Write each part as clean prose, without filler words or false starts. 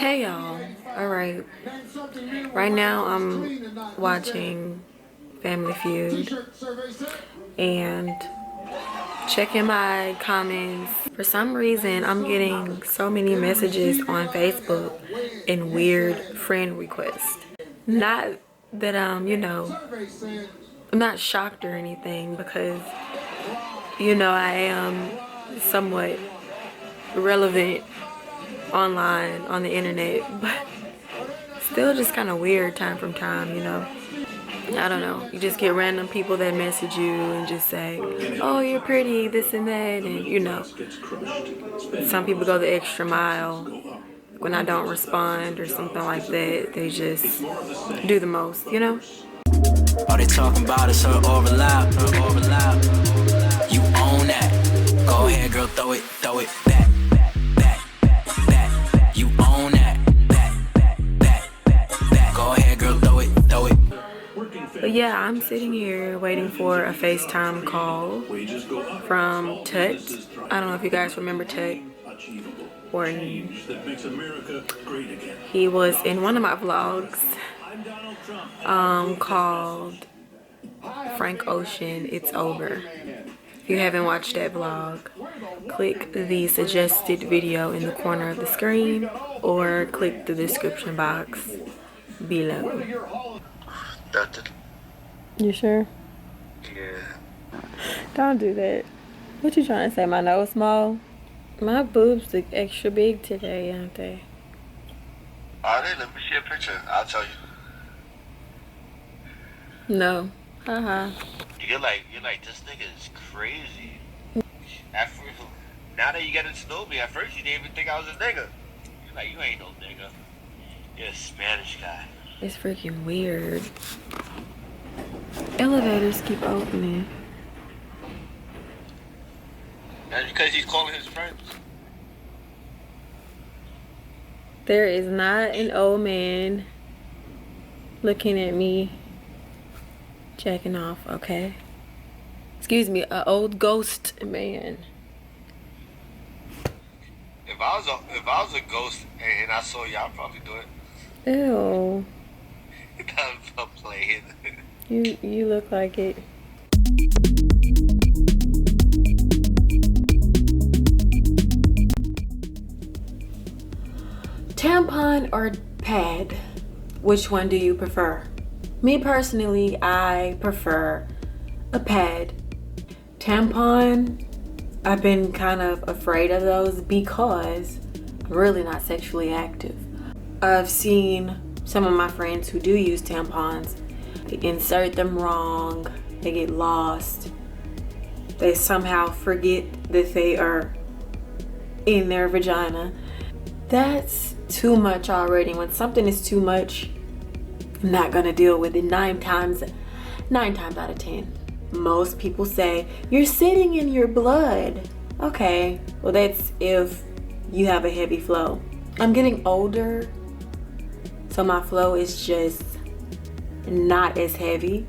Hey y'all. Alright. Right now I'm watching Family Feud and checking my comments. For some reason I'm getting so many messages on Facebook and weird friend requests. Not that I'm not shocked or anything because I am somewhat relevant online on the internet, but still just kind of weird time from time. I don't know, you just get random people that message you and just say, oh, you're pretty, this and that, and some people go the extra mile. When I don't respond or something like that, they just do the most. All they talking about is her overlap. You own that. Go ahead, girl, throw it back. You own that. Back. Go ahead, girl, throw it. But yeah, I'm sitting here waiting for a FaceTime call from Tut. I don't know if you guys remember Tut. He was in one of my vlogs called Frank Ocean, It's Over. If you haven't watched that vlog, click the suggested video in the corner of the screen or click the description box below. You sure? Yeah. Don't do that. What you trying to say? My nose small? My boobs look extra big today, aren't they? Are they? Let me see a picture. I'll tell you. No. Haha. You're like, this nigga is crazy. At first, now that you get to know me, at first you didn't even think I was a nigga. You're like, you ain't no nigga. You're a Spanish guy. It's freaking weird. Elevators keep opening. That's because he's calling his friends. There is not an old man looking at me jacking off, okay? Excuse me, an old ghost man. If I was a ghost and I saw you, I'd probably do it. Ew. I'm playing. You look like it. Tampon or pad? Which one do you prefer? Me personally, I prefer a pad. Tampon, I've been kind of afraid of those because I'm really not sexually active. I've seen some of my friends who do use tampons. They insert them wrong, they get lost. They somehow forget that they are in their vagina. That's too much already. When something is too much, I'm not gonna deal with it 9 times out of 10. Most people say, you're sitting in your blood. Okay, well that's if you have a heavy flow. I'm getting older, so my flow is just not as heavy.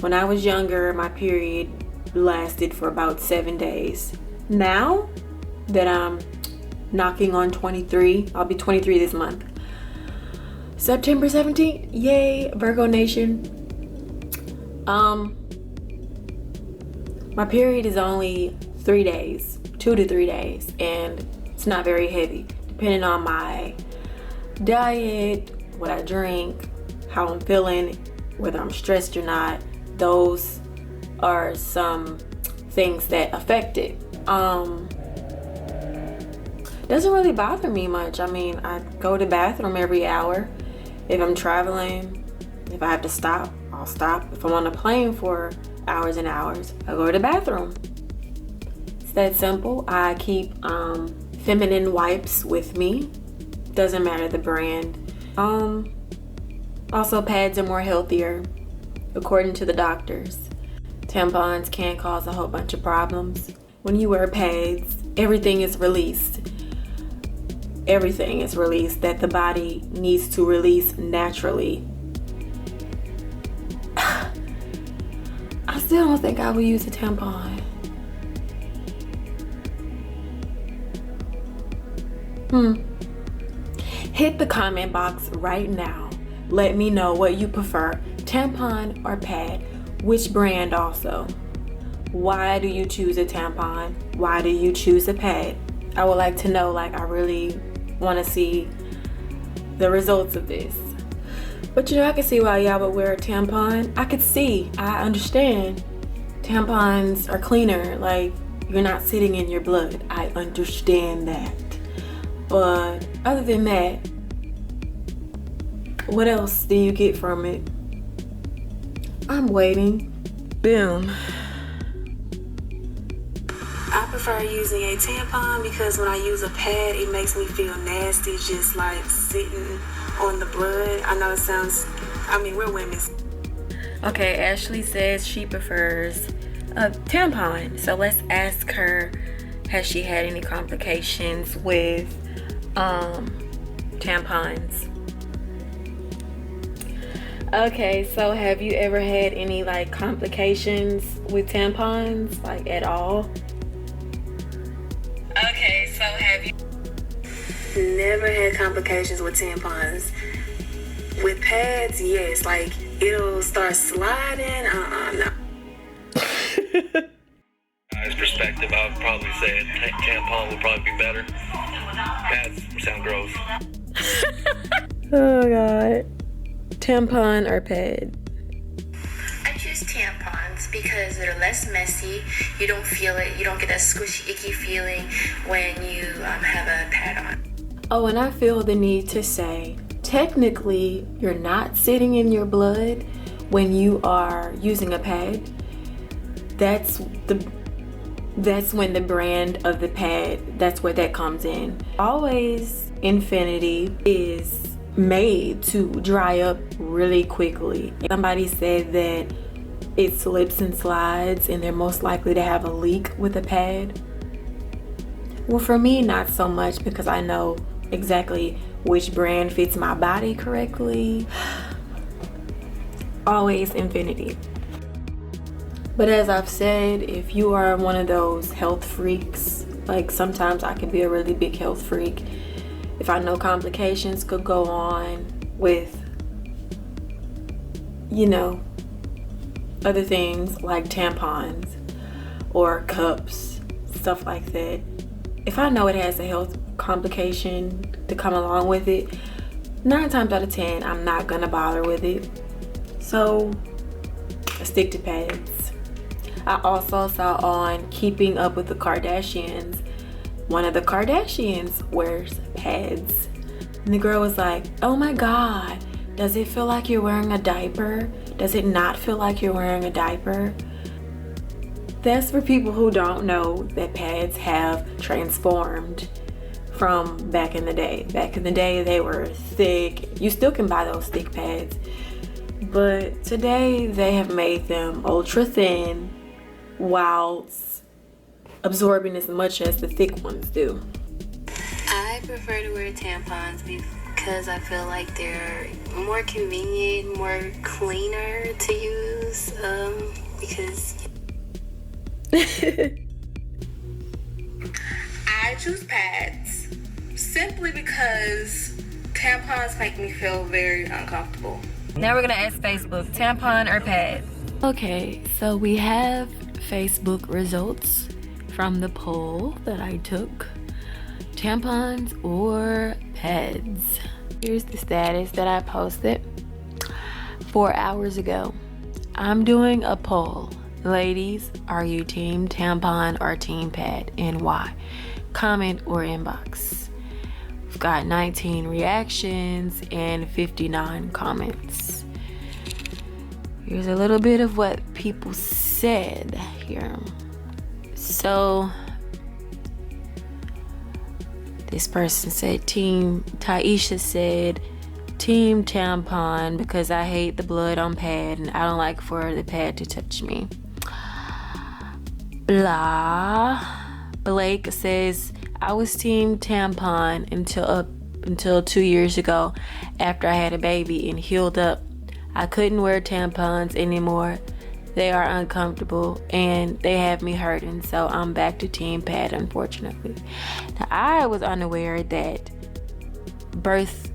When I was younger, my period lasted for about 7 days. Now that I'm knocking on 23, I'll be 23 this month. September 17th, yay, Virgo Nation. My period is only 3 days, 2 to 3 days, and it's not very heavy. Depending on my diet, what I drink, how I'm feeling, whether I'm stressed or not, those are some things that affect it. Doesn't really bother me much. I mean, I go to the bathroom every hour. If I'm traveling, if I have to stop, I'll stop. If I'm on a plane for hours and hours, I go to the bathroom. It's that simple. I keep feminine wipes with me. Doesn't matter the brand. Also, pads are more healthier, according to the doctors. Tampons can cause a whole bunch of problems. When you wear pads, everything is released. Everything is released that the body needs to release naturally. I still don't think I would use a tampon. Hit the comment box right now. Let me know what you prefer, tampon or pad. Which brand also? Why do you choose a tampon? Why do you choose a pad? I would like to know, like, I really want to see the results of this. But I can see why y'all would wear a tampon. I understand. Tampons are cleaner, like, you're not sitting in your blood. I understand that. But other than that, what else do you get from it? I'm waiting. Boom. I prefer using a tampon because when I use a pad, it makes me feel nasty, just like sitting on the blood. I know it sounds, we're women. Okay, Ashley says she prefers a tampon. So let's ask her, has she had any complications with tampons? Okay, so have you ever had any like complications with tampons, like at all? Okay, so have you never had complications with tampons? With pads, yes, like it'll start sliding. No. Guy's perspective, I would probably say a tampon would probably be better. Pads sound gross. Oh God. Tampon or pad? I choose tampons because they're less messy. You don't feel it. You don't get that squishy, icky feeling when you have a pad on. Oh, and I feel the need to say, technically, you're not sitting in your blood when you are using a pad. That's when the brand of the pad, that's where that comes in. Always Infinity is made to dry up really quickly. Somebody said that it slips and slides and they're most likely to have a leak with a pad. Well, for me, not so much, because I know exactly which brand fits my body correctly. Always Infinity. But as I've said, if you are one of those health freaks, like sometimes I can be a really big health freak. If I know complications could go on with, other things like tampons or cups, stuff like that. If I know it has a health complication to come along with it, 9 times out of 10, I'm not gonna bother with it. So I stick to pads. I also saw on Keeping Up with the Kardashians, one of the Kardashians wears pads. And the girl was like, oh my God, does it feel like you're wearing a diaper? Does it not feel like you're wearing a diaper? That's for people who don't know that pads have transformed from back in the day. Back in the day, they were thick. You still can buy those thick pads. But today, they have made them ultra thin whilst absorbing as much as the thick ones do. I prefer to wear tampons because I feel like they're more convenient, more cleaner to use, because I choose pads simply because tampons make me feel very uncomfortable. Now we're gonna ask Facebook, tampon or pad? Okay, so we have Facebook results from the poll that I took. Tampons or pads? Here's the status that I posted 4 hours ago. I'm doing a poll. Ladies, are you team tampon or team pad, and why? Comment or inbox. We've got 19 reactions and 59 comments. Here's a little bit of what people said here. So this person said Taisha said team tampon because I hate the blood on pad and I don't like for the pad to touch me. Blah. Blake says I was team tampon until 2 years ago after I had a baby and healed up. I couldn't wear tampons anymore. They are uncomfortable and they have me hurting, so I'm back to team pad, unfortunately. Now, I was unaware that birth,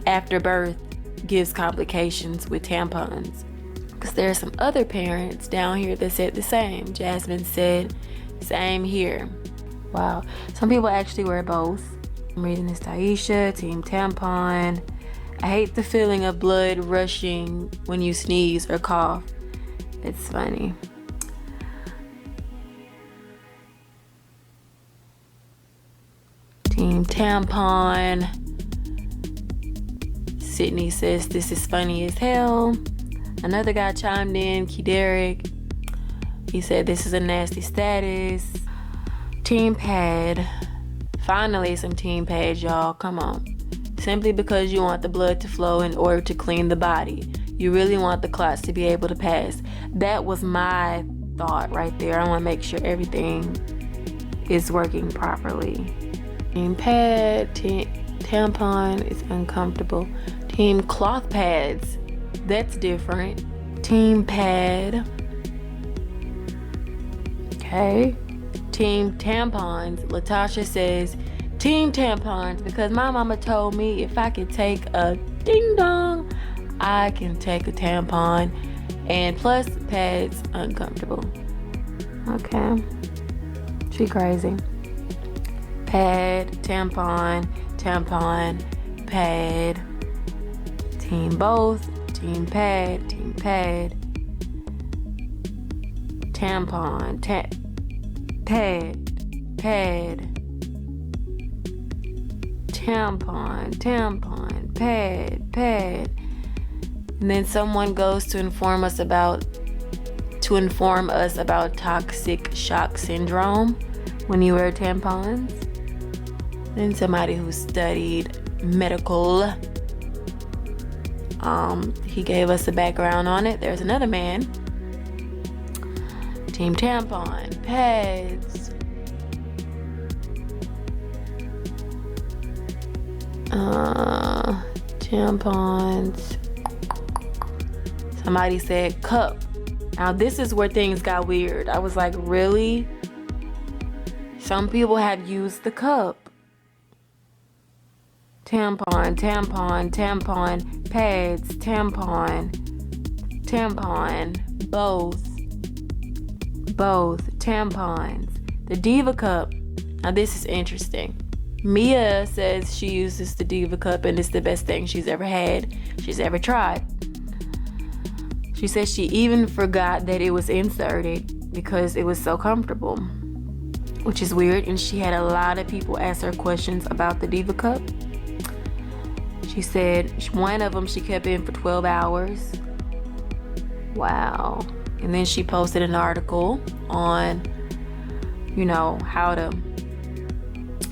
after birth gives complications with tampons. Because there are some other parents down here that said the same. Jasmine said, same here. Wow. Some people actually wear both. I'm reading this. Taisha, team tampon. I hate the feeling of blood rushing when you sneeze or cough. It's funny. Team tampon. Sydney says this is funny as hell. Another guy chimed in, Derek. He said this is a nasty status. Team pad. Finally some team pads, y'all. Come on. Simply because you want the blood to flow in order to clean the body. You really want the clots to be able to pass. That was my thought right there. I want to make sure everything is working properly. Team pad, tampon is uncomfortable. Team cloth pads. That's different. Team pad. Okay. Team tampons. Latasha says, team tampons, because my mama told me if I could take a ding dong, I can take a tampon. And plus, pads uncomfortable. Okay. She crazy. Pad, tampon, pad. Team both. Team pad, tampon, pad. Tampon, pad. And then someone goes to inform us about toxic shock syndrome when you wear tampons. Then somebody who studied medical, he gave us a background on it. There's another man. Team tampon, pads. Tampons. Somebody said cup. Now this is where things got weird. I was like, really? Some people have used the cup. Tampon, pads, tampon, both, tampons. The Diva cup. Now this is interesting. Mia says she uses the Diva cup and it's the best thing she's ever tried. She says she even forgot that it was inserted because it was so comfortable, which is weird. And she had a lot of people ask her questions about the Diva cup. She said one of them she kept in for 12 hours. Wow. And then she posted an article on,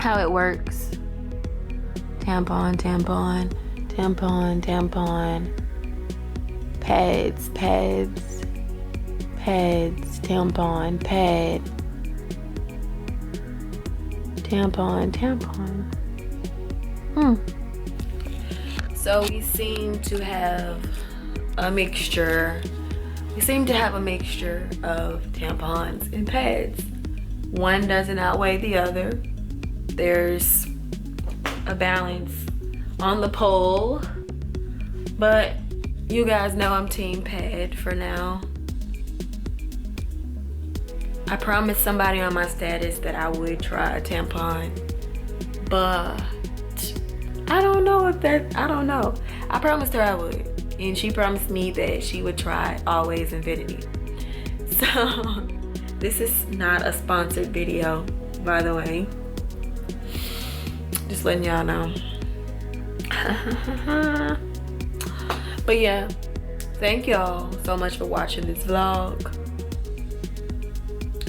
how it works. Tampon, pads, tampon, pad, tampon. So we seem to have a mixture. of tampons and pads. One doesn't outweigh the other. There's a balance on the pole, but you guys know I'm team pad for now. I promised somebody on my status that I would try a tampon, but I don't know. I promised her I would, and she promised me that she would try Always Infinity. So this is not a sponsored video, by the way. Just letting y'all know. But yeah, thank y'all so much for watching this vlog.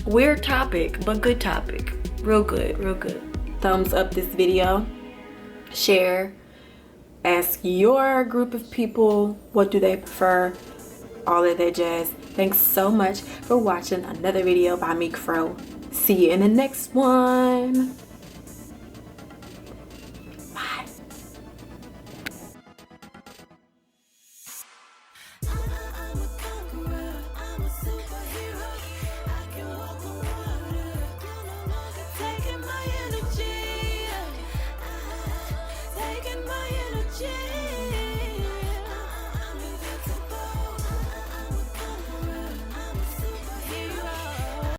Weird topic, but good topic. Real good. Thumbs up this video. Share. Ask your group of people what do they prefer. All of that jazz. Thanks so much for watching another video by Meek Fro. See you in the next one.